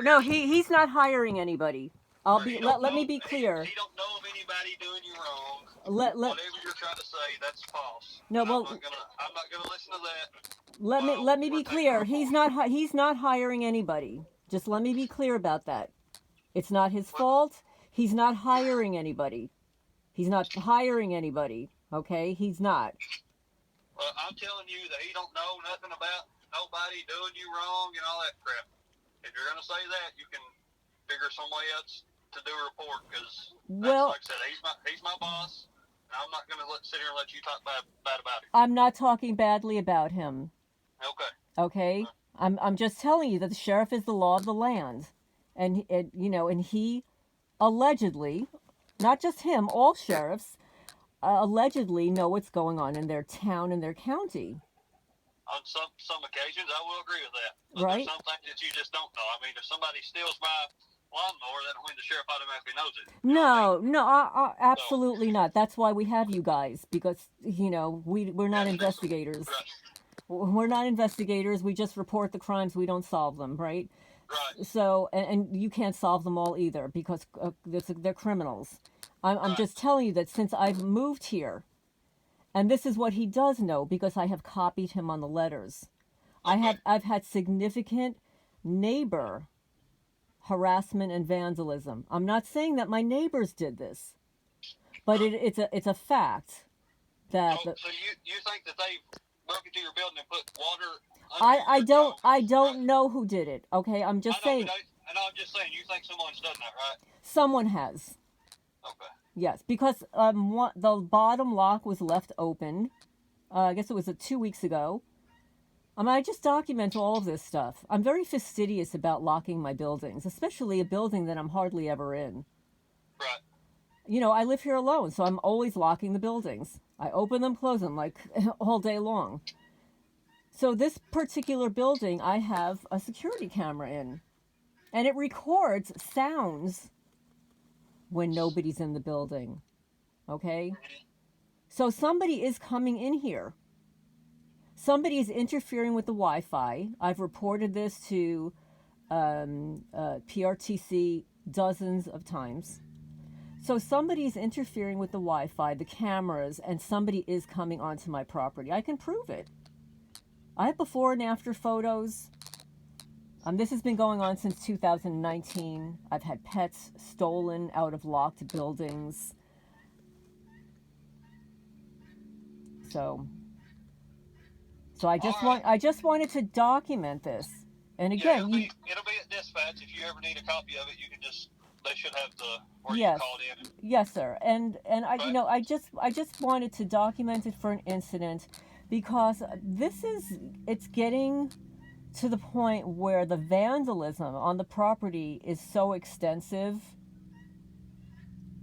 No, he's not hiring anybody. Let me be clear. He don't know of anybody doing you wrong. Whatever you're trying to say, that's false. No, I'm well, not gonna listen to that. let me be clear. He's not hiring anybody. Just let me be clear about that. It's not his fault. He's not hiring anybody. He's not hiring anybody. Okay, he's not. Well, I'm telling you that he don't know nothing about nobody doing you wrong and all that crap. If you're gonna say that, you can figure some way else to do a report, because like I said, he's my boss. And I'm not gonna sit here and let you talk bad about him. I'm not talking badly about him. Okay. Okay. I'm just telling you that the sheriff is the law of the land, and and he allegedly, not just him, all sheriffs allegedly know what's going on in their town and their county. On some occasions, I will agree with that. But right. There's some things that you just don't know. I mean, if somebody steals my lawnmower, that don't mean the sheriff automatically knows it. No, absolutely not. That's why we have you guys, because we're not investigators. Right. We're not investigators. We just report the crimes. We don't solve them, right? Right. So, and you can't solve them all either, because they're criminals. I'm just telling you that since I've moved here, and this is what he does know, because I have copied him on the letters. Okay. I've had significant neighbor harassment and vandalism. I'm not saying that my neighbors did this, but it's a fact that. So you think that they broke into your building and put water? I don't know who did it. Okay, I'm just saying. I'm just saying, you think someone's done that, right? Someone has. Okay. Yes, because the bottom lock was left open. I guess it was 2 weeks ago. I just document all of this stuff. I'm very fastidious about locking my buildings, especially a building that I'm hardly ever in. Right. I live here alone, so I'm always locking the buildings. I open them, close them, like all day long. So this particular building, I have a security camera in, and it records sounds when nobody's in the building. Okay? So somebody is coming in here. Somebody is interfering with the Wi-Fi. I've reported this to PRTC dozens of times. So somebody's interfering with the Wi-Fi, the cameras, and somebody is coming onto my property. I can prove it. I have before and after photos. This has been going on since 2019. I've had pets stolen out of locked buildings. So I just wanted to document this. And again, it'll be at dispatch. If you ever need a copy of it, you can they should have where yes. you called in. Yes, sir. And I just wanted to document it for an incident, because it's getting to the point where the vandalism on the property is so extensive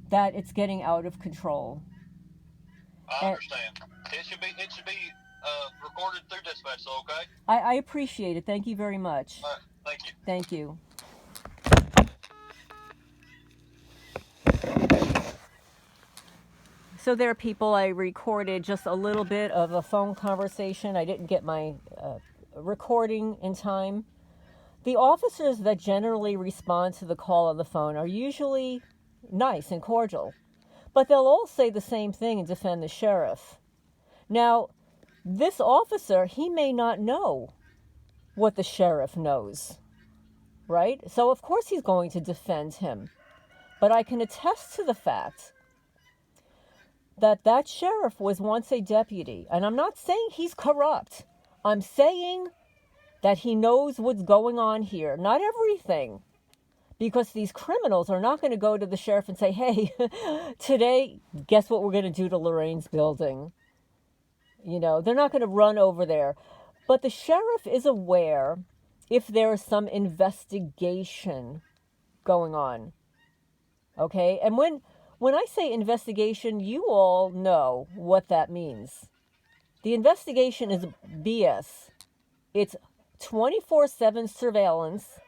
that it's getting out of control. I understand. It should be recorded through dispatch, so okay? I appreciate it. Thank you very much. All right. Thank you. Thank you. So there are people, I recorded just a little bit of a phone conversation. I didn't get my recording in time. The officers that generally respond to the call on the phone are usually nice and cordial, but they'll all say the same thing and defend the sheriff. Now, this officer, he may not know what the sheriff knows, right? So of course he's going to defend him. But I can attest to the fact that sheriff was once a deputy. And I'm not saying he's corrupt. I'm saying that he knows what's going on here. Not everything. Because these criminals are not going to go to the sheriff and say, hey, today, guess what we're going to do to Lorraine's building? They're not going to run over there. But the sheriff is aware if there is some investigation going on. Okay? And when I say investigation, you all know what that means. The investigation is BS. It's 24/7 surveillance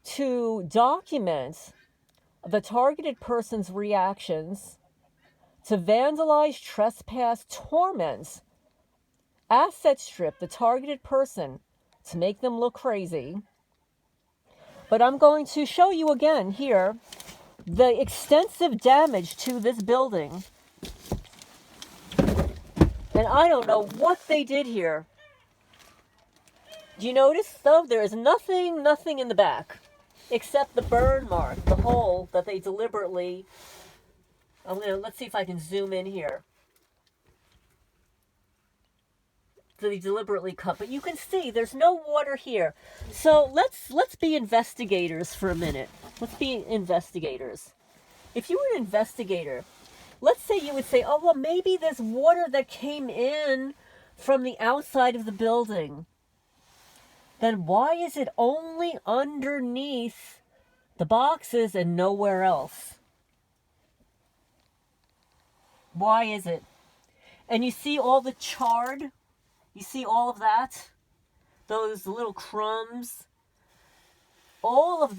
to document the targeted person's reactions, to vandalize, trespass, torment, asset strip the targeted person to make them look crazy, But I'm going to show you again here the extensive damage to this building. And I don't know what they did here. Do you notice, though, there is nothing in the back except the burn mark, the hole that they deliberately... let's see if I can zoom in here. So they deliberately cut, but you can see there's no water here. So let's be investigators for a minute. Let's be investigators. If you were an investigator, let's say you would say, oh, well, maybe there's water that came in from the outside of the building. Then why is it only underneath the boxes and nowhere else? Why is it? And you see all the chard? You see all of that? Those little crumbs? All of